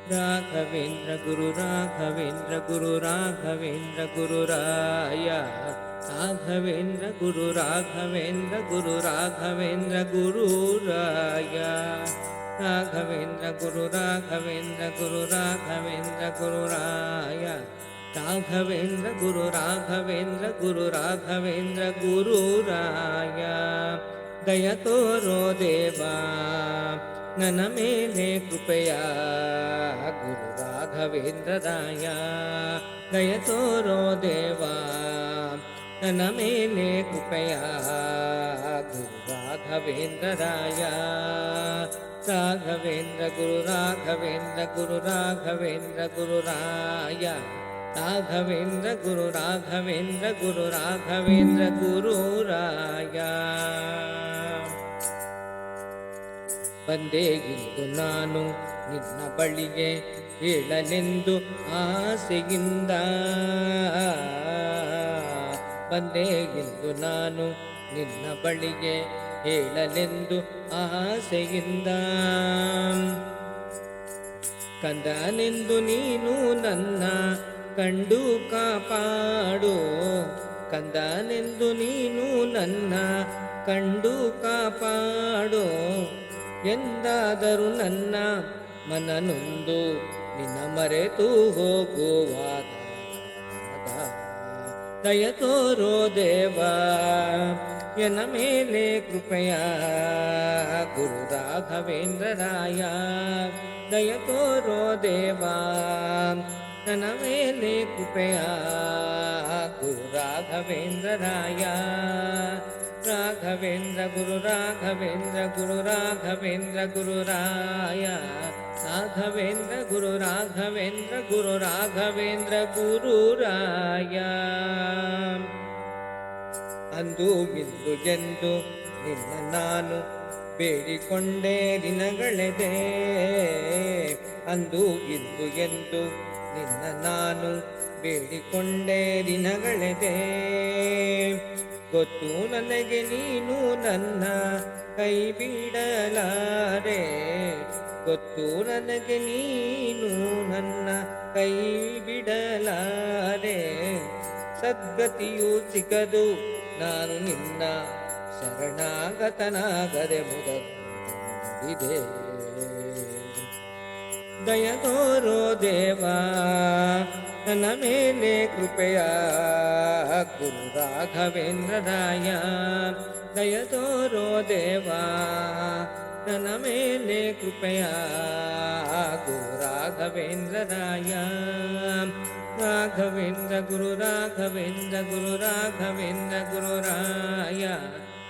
राघवेन्द्र गुरु राघवेन्द्र गुरु राघवेन्द्र गुरुराय राघवेन्द्र गुरु राघवेन्द्र गुरु राघवेन्द्र गुरुराय राघवेन्द्र गुरु राघवेन्द्र गुरु राघवेन्द्र गुरुराय राघवेन्द्र गुरु राघवेन्द्र गुरु राघवेन्द्र गुरुराय दय तोरो देवा ನನ್ನ ಮೇಲೆ ಕೃಪೆಯ ಗುರು ರಾಘವೇಂದ್ರರಾಯ ದಯ ತೋರೋ ದೇವಾ ನನ್ನ ಮೇಲೆ ಕೃಪೆಯ ಗುರು ರಾಘವೇಂದ್ರರಾಯ ರಾಘವೇಂದ್ರ ಗುರು ರಾಘವೇಂದ್ರ ಗುರು ರಾಘವೇಂದ್ರ ಗುರುರಾಯ ರಾಘವೇಂದ್ರ ಗುರು ರಾಘವೇಂದ್ರ ಗುರು ರಾಘವೇಂದ್ರ ಗುರುರಾಯ ಬಂದೆ ಇಂದು ನಾನು ನಿನ್ನ ಬಳಿಗೆ ಹೇಳಲೆಂದು ಆಸೆಯಿಂದ ಬಂದೆ ಇಂದು ನಾನು ನಿನ್ನ ಬಳಿಗೆ ಹೇಳಲೆಂದು ಆಸೆಯಿಂದ ಕಂದನೆಂದು ನೀನು ನನ್ನ ಕಂಡು ಕಾಪಾಡು ಕಂದನೆಂದು ನೀನು ನನ್ನ ಕಂಡು ಕಾಪಾಡು ಎಂದಾದರೂ ನನ್ನ ಮನನೊಂದು ನಿನ್ನ ಮರೆತು ಹೋಗುವಾಗ ದಯ ತೋರೋ ದೇವಾ ಎನ್ನ ಮೇಲೆ ಕೃಪೆಯ ಗುರು ರಾಘವೇಂದ್ರರಾಯ ದಯ ತೋರೋ ದೇವಾ ನನ್ನ ಮೇಲೆ ಕೃಪೆಯ ಗುರು ರಾಘವೇಂದ್ರರಾಯ ರಾಘವೇಂದ್ರ ಗುರು ರಾಘವೇಂದ್ರ ಗುರು ರಾಘವೇಂದ್ರ ಗುರುರಾಯ ರಾಘವೇಂದ್ರ ಗುರು ರಾಘವೇಂದ್ರ ಗುರು ರಾಘವೇಂದ್ರ ಗುರುರಾಯ ಅಂದು ಇಂದು ಎಂದು ನಿನ್ನ ನಾನು ಬೇಡಿಕೊಂಡೇ ದಿನಗಳೆದೆ ಅಂದು ಇಂದು ಎಂದು ನಿನ್ನ ನಾನು ಬೇಡಿಕೊಂಡೇ ದಿನಗಳೆದೆ ಗೊತ್ತು ನನಗೆ ನೀನು ನನ್ನ ಕೈ ಬಿಡಲಾರೆ ಗೊತ್ತು ನನಗೆ ನೀನು ನನ್ನ ಕೈ ಬಿಡಲಾರೆ ಸದ್ಗತಿಯು ಸಿಗದು ನಾನು ನಿನ್ನ ಶರಣಾಗತನಾಗದೆ ಮುದದೆ ದಯ ತೋರೋ ದೇವಾ ನನ್ನ ಮೇಲೆ ಕೃಪೆಯ ಗುರು ರಾಘವೇಂದ್ರರಾಯ ದಯ ತೋರೋ ದೇವಾ ನನ್ನ ಮೇಲೆ ಕೃಪೆಯ ಗುರು ರಾಘವೇಂದ್ರರಾಯ ರಾಘವೇಂದ್ರ ಗುರು ರಾಘವೇಂದ್ರ ಗುರು ರಾಘವೇಂದ್ರ ಗುರುರಾಯ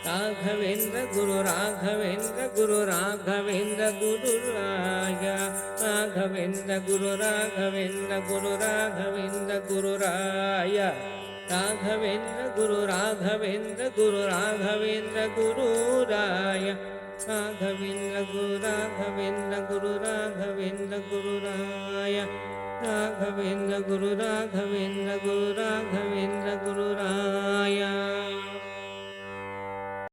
ರಾಘವೇಂದ್ರ ಗುರು ರಾಘವೇಂದ್ರ ಗುರು ರಾಘವೇಂದ್ರ ಗುರುರಾಯ ರಾಘವೇಂದ್ರ ಗುರು ರಾಘವೇಂದ್ರ ಗುರು ರಾಘವೇಂದ್ರ ಗುರುರಾಯ ರಾಘವೇಂದ್ರ ಗುರು ರಾಘವೇಂದ್ರ ಗುರು ರಾಘವೇಂದ್ರ ಗುರುರಾಯ ರಾಘವೇಂದ್ರ ಗುರು ರಾಘವೇಂದ್ರ ಗುರು ರಾಘವೇಂದ್ರ ಗುರುರಾಯ ರಾಘವೇಂದ್ರ ಗುರು ರಾಘವೇಂದ್ರ ಗುರು ರಾಘವೇಂದ್ರ ಗುರುರಾಯ